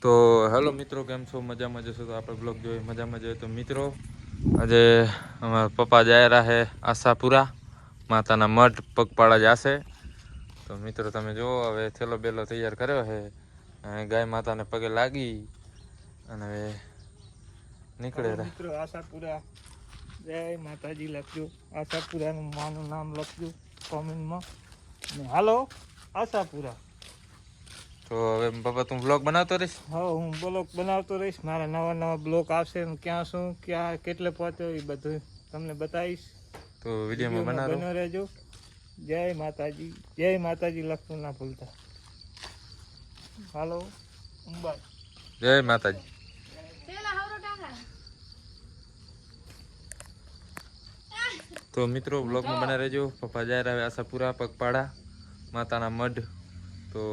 તો હેલો મિત્રો, કેમ છો? મજામાં જશો તો આપણે બ્લોગ જોઈએ મજામાં જોઈએ. તો મિત્રો, આજે અમારા પપ્પા જાય રહ્યા છે આશાપુરા માતાના મઢ પગપાળા જશે. તો મિત્રો તમે જુઓ, હવે થેલો બેલો તૈયાર કર્યો છે, ગાય માતાને પગે લાગી અને હવે નીકળે રહ્યા. મિત્રો આશાપુરા જય માતાજી લખજો, આશાપુરાનું માનું નામ લખજો કોમેન્ટમાં અને હાલો આશાપુરા. તો હવે પપ્પા તું બ્લોગ બનાવતો રહીશ? હા, હું બ્લોગ બનાવતો રહીશ. મારા નવા બ્લોગ આવશે, ક્યાં શું ક્યાં કેટલે પહોંચ્યો એ બધું તમને બતાવીશ. તો વિડીયોમાં બનાવો રહેજો. જય માતાજી લખતું ના ભૂલતા. હાલો અંબાઈ, જય માતાજી. તો મિત્રો બ્લોગમાં બના રહેજો. પપ્પા જાય રહ્યા આશાપુરા પગપાળા માતાના મઢ. તો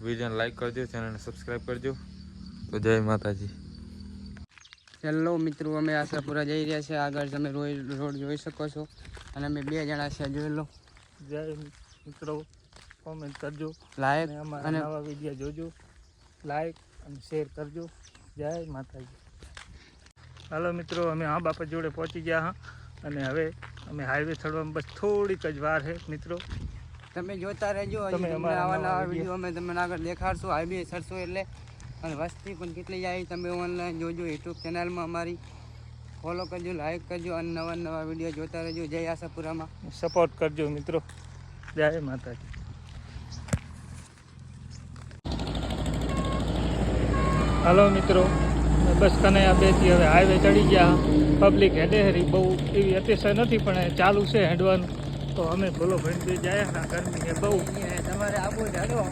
વિડીયોને લાઈક કરજો, ચેનલને સબસ્ક્રાઈબ કરજો. તો જય માતાજી. હેલો મિત્રો, અમે આશાપુરા જઈ રહ્યા છે. આગળ તમે રોડ જોઈ શકો છો અને અમે 2 જણા છે, જોઈ લો. જય મિત્રો, કોમેન્ટ કરજો, લાઈક અને નવા વિડીયો જોજો, લાઈક અને શેર કરજો. જય માતાજી. હાલો મિત્રો, અમે હા બાપા જોડે પહોંચી ગયા હા અને હવે અમે હાઈવે ચડવામાં બસ થોડીક જ વાર છે. મિત્રો તમે જોતા રહેજો, તમે આવા નવા વિડીયો અમે તમને આગળ દેખાડશું. હાઈવે ચડશો એટલે અને વસ્તી પણ કેટલી જાય તમે ઓનલાઈન જોજો. યુટ્યુબ ચેનલમાં અમારી ફોલો કરજો, લાઈક કરજો અને નવા વિડીયો જોતા રહેજો. જય આશાપુરામાં સપોર્ટ કરજો મિત્રો. જય માતાજી. હાલો મિત્રો, બસ કનૈયા 2 થી હવે હાઈવે ચડી ગયા. પબ્લિક હેડે હરી બહુ એવી અતિશય નથી, પણ ચાલુ છે હેડવાનું. તો અમે બોલો ભાઈ 2 જાય. ગરમી છે બહુ. તમારે આવું જાડો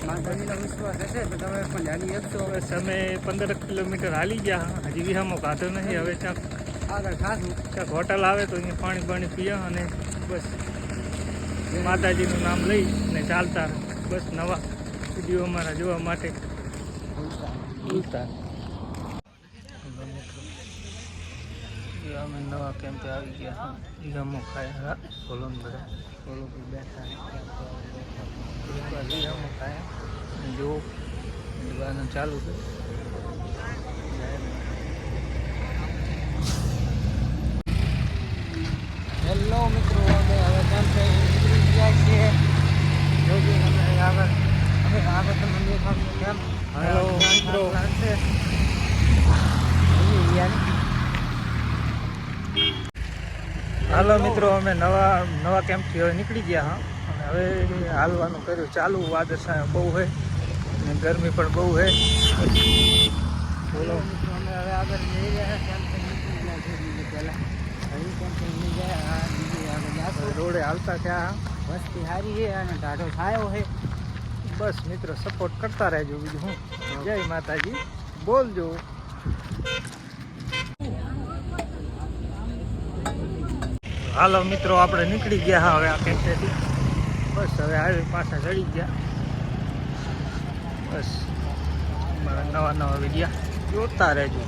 માતાજીનો વિશ્વાસ હશે તો તમે પણ જાણી શકશો. બસ અમે 15 કિલોમીટર હાલી ગયા, હજી વિહામો કાઢો નહીં. હવે ચાક આગળ ખાશું, ચાક હોટલ આવે તો અહીંયા પાણી પીયા અને બસ માતાજીનું નામ લઈ અને ચાલતા. બસ નવા વિડીયો અમારા જોવા માટે ભૂલતા. અમે નવા કેમ્પે આવી ગયા. વિહામો ખાયા બોલોન બધા બોલો બેઠા વિહામો ખાયા જો દુકાન ચાલુ છે. હેલો મિત્રો, અમે હવે કેમ્પે નીકળી ગયા છીએ. જોજો તમે આગળ તમને દેખાડશું કેમ. હેલો મિત્રો, હાલો મિત્રો, અમે નવા કેમ્પથી હવે નીકળી ગયા હા. અને હવે હાલવાનું કર્યું ચાલુ. વાદળછાયા બહુ છે અને ગરમી પણ બહુ છે. બોલો અમે હવે આગળ જઈ રહ્યા કેમ્પે નીકળી ગયા છે. બીજું પહેલાં અહીં કેમ્પે નહીં જાય, આ બીજું આગળ જાશો. રોડે હાલતા ત્યાં વસ્તી સારી છે અને ટાઢો છાયો છે. બસ મિત્રો સપોર્ટ કરતા રહેજો. બીજું હું જય માતાજી બોલજો. હાલો મિત્રો, આપણે નીકળી ગયા હા હવે આ કેમ્પેથી. બસ હવે હાઈવે પાછા ચડી ગયા. બસ મારા નવા વિડીયા જોતા રહેજો.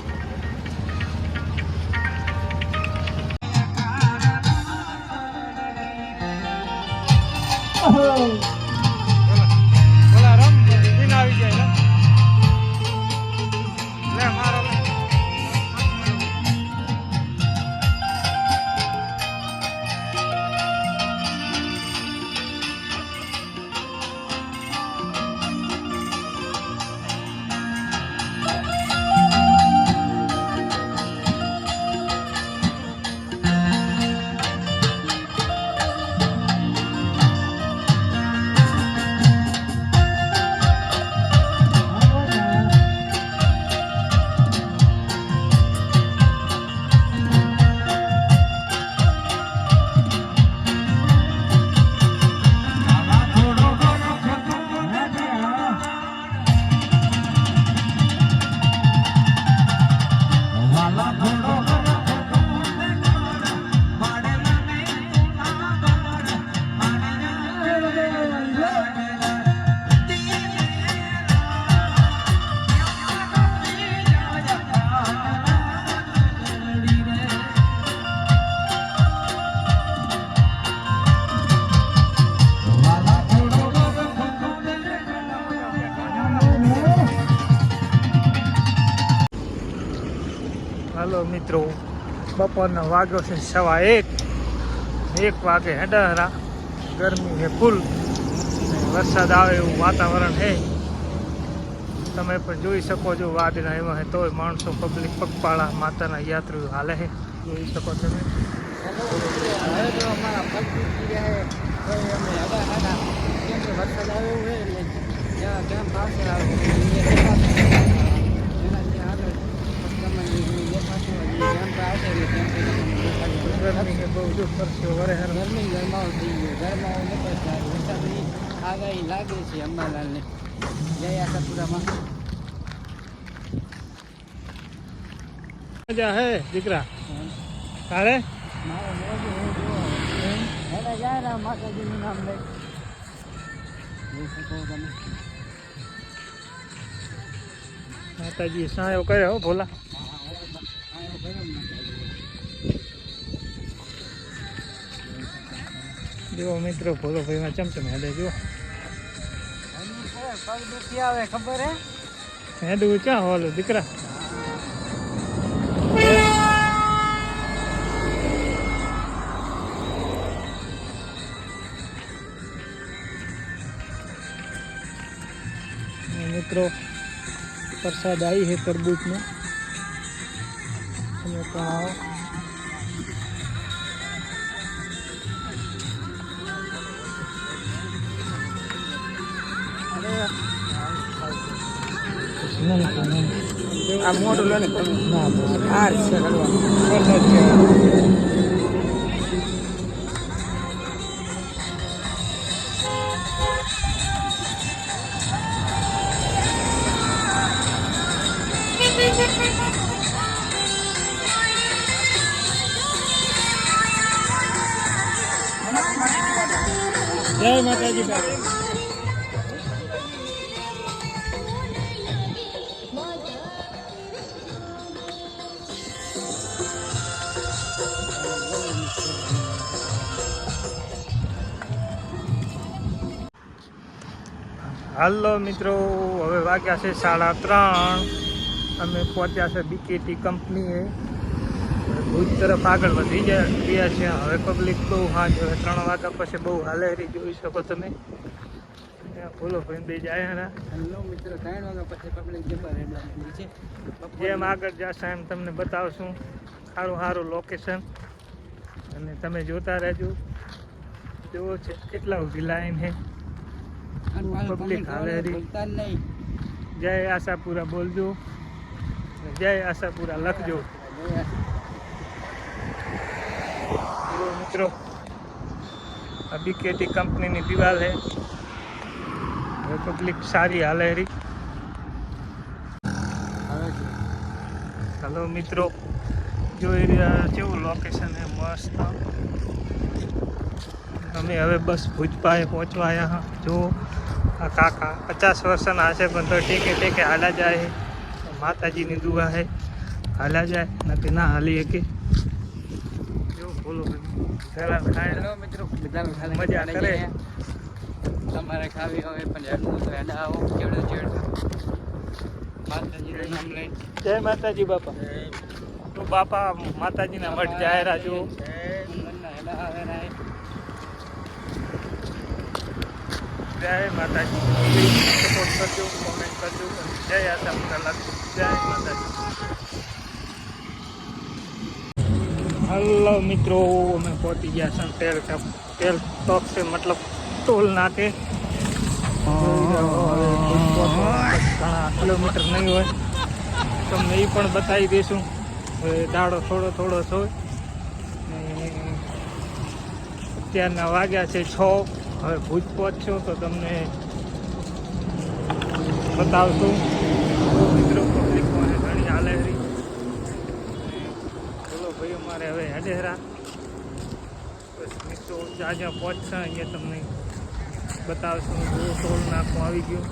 આવી જાય લે મારો હાલો મિત્રો, બપોરનો વાગ્યો છે 1:15. 1 વાગે હેડાહરા, ગરમી છે ફૂલ, વરસાદ આવે એવું વાતાવરણ છે. તમે પણ જોઈ શકો છો વાદળા એમાં છે, તોય માણસો પબ્લિક પગપાળા માતાના યાત્રીઓ હાલે છે, જોઈ શકો તમે. હવે તો અમારા પગ તૂટી ગયા છે, તો અમે હેડા કેમ કે વરસાદ આવ્યો છે એટલે જ્યાં કેમ પાસે આવે એનાથી આગળ તમને દેખાતું હોય કેમ આવશે એટલે કેમ ગરમી છે બહુ જો પરસ્યો વરે હારો. ગરમી ગરમાવો થઈ ગયો, ગરમાવો નથી થાય. વરસાદની આગાહી લાગે છે અંબાલાલને. જય આશાપુરામાં મજા હે દીકરા તારે? મારો મોજ હું જો હેડા જાય ને માતાજીનું નામ લઈ જોઈ શકો તમે. માતાજી સાયો કર્યો હો ભોલા. જો મિત્રો ભોલો ભાઈમાં ચમચમ હેડે જો પગ દુખી આવે ખબર હે? હેડું ક્યાં હોલું દીકરા? મિત્રો વરસાદ આવી છે તરબૂચનો, તમે પણ આવો. આ મોટું લો ને તમે. આ છે જય માતાજી બાબા. હાલો મિત્રો, હવે વાગ્યા છે 3:30. અમે પહોંચ્યા છે બીકેટી કંપનીએ, ભુજ તરફ આગળ વધી ગયા છે. હવે પબ્લિક બહુ હાજ, હવે 3 વાગ્યા પછી બહુ હાલેરી જોઈ શકો તમે. બોલો ભાઈ બે જાય ને. હેલો મિત્રો, 3 વાગ્યા પછી પબ્લિક જબર હેડવાની છે. જેમ આગળ જશે એમ તમને બતાવશું સારું સારું લોકેશન, અને તમે જોતા રહેજો. જોવો છે કેટલા ઊભી લાઈન છે, પબ્લિક હાલેરી. જય આશાપુરા બોલજો, જય આશાપુરા લખજો. મિત્રો આ બીકેટી કંપનીની દિવાલ છે, હવે પબ્લિક સારી હાલેરી. હલો મિત્રો, જોઈ રહ્યા કેવું લોકેશન છે મસ્ત. અમે હવે બસ ભુજ પાસે પહોંચવા આવ્યા. જો આ કાકા 50 વર્ષના હશે પણ તો ટેકે ટેકે હાલા જાય. માતાજીની દુઆ છે, હાલા જાય નથી ના હાલી શકે. જો બોલો પહેલા હેલો મિત્રો, બધા મજા કરે. તમારે ખાવી હોય પણ હેડવું તો હેડા આવો. ચેડો ચેડ માતાજીનું નામ લઈ. જય માતાજી બાપા. તો બાપા માતાજીના મઠ જાહેરા જો. હેડા આવે રાય. જય માતાજી. સપોર્ટ કરજો, કોમેન્ટ કરજો, જય આશાપુરા લખજો. જય માતાજી. હલો મિત્રો, અમે પહોંચી ગયા છે તેલ ટોપ છે, મતલબ ટોલ નાકે. ઘણા કિલોમીટર નહીં હોય, તમને એ પણ બતાવી દઈશું. હવે દાડો થોડો થોડો છો, અત્યારના વાગ્યા છે 6. હવે ભુજ પહોંચશો તો તમને બતાવશું. મિત્રો પબ્લિક મને ઘણી હાલેરી. બોલો ભાઈ અમારે હવે હેડેરા. બસ મિત્રો જ્યાં જ્યાં પહોંચશે અહીંયા તમને બતાવશું. ટોલ નાકું આવી ગયું,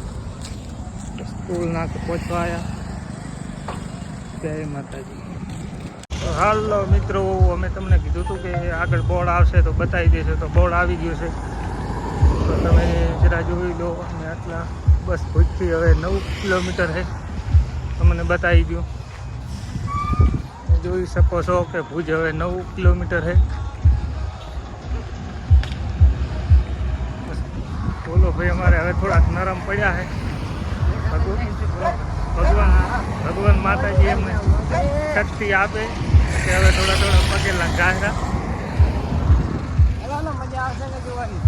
બસ ટોલ નાકું પહોંચવા આવ્યા. જય માતાજી. હાલો મિત્રો, અમે તમને કીધું હતું કે આગળ બોર્ડ આવશે તો બતાવી દેશે, તો બોર્ડ આવી ગયું છે તો તમે જરા જોઈ લો. અને આટલા બસ ભુજથી હવે 9 કિલોમીટર છે, તમને બતાવી દઉં. જોઈ શકો છો કે ભુજ હવે 9 કિલોમીટર છે. બોલો ભાઈ અમારે હવે થોડાક નરમ પડ્યા છે. ભગવાન માતાજી એમને શક્તિ આપે કે હવે થોડા પગેલા ઘાસરા. મજા આવશે કે જોવાની?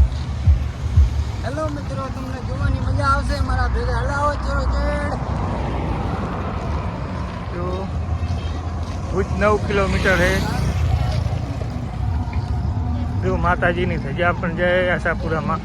હેલો મિત્રો, તમને જોવાની મજા આવશે. મારા ભેગા હલાવો ચેડ. તો ભુજ 9 કિલોમીટર છે. જો માતાજીની ધજા પણ જય આશાપુરામાં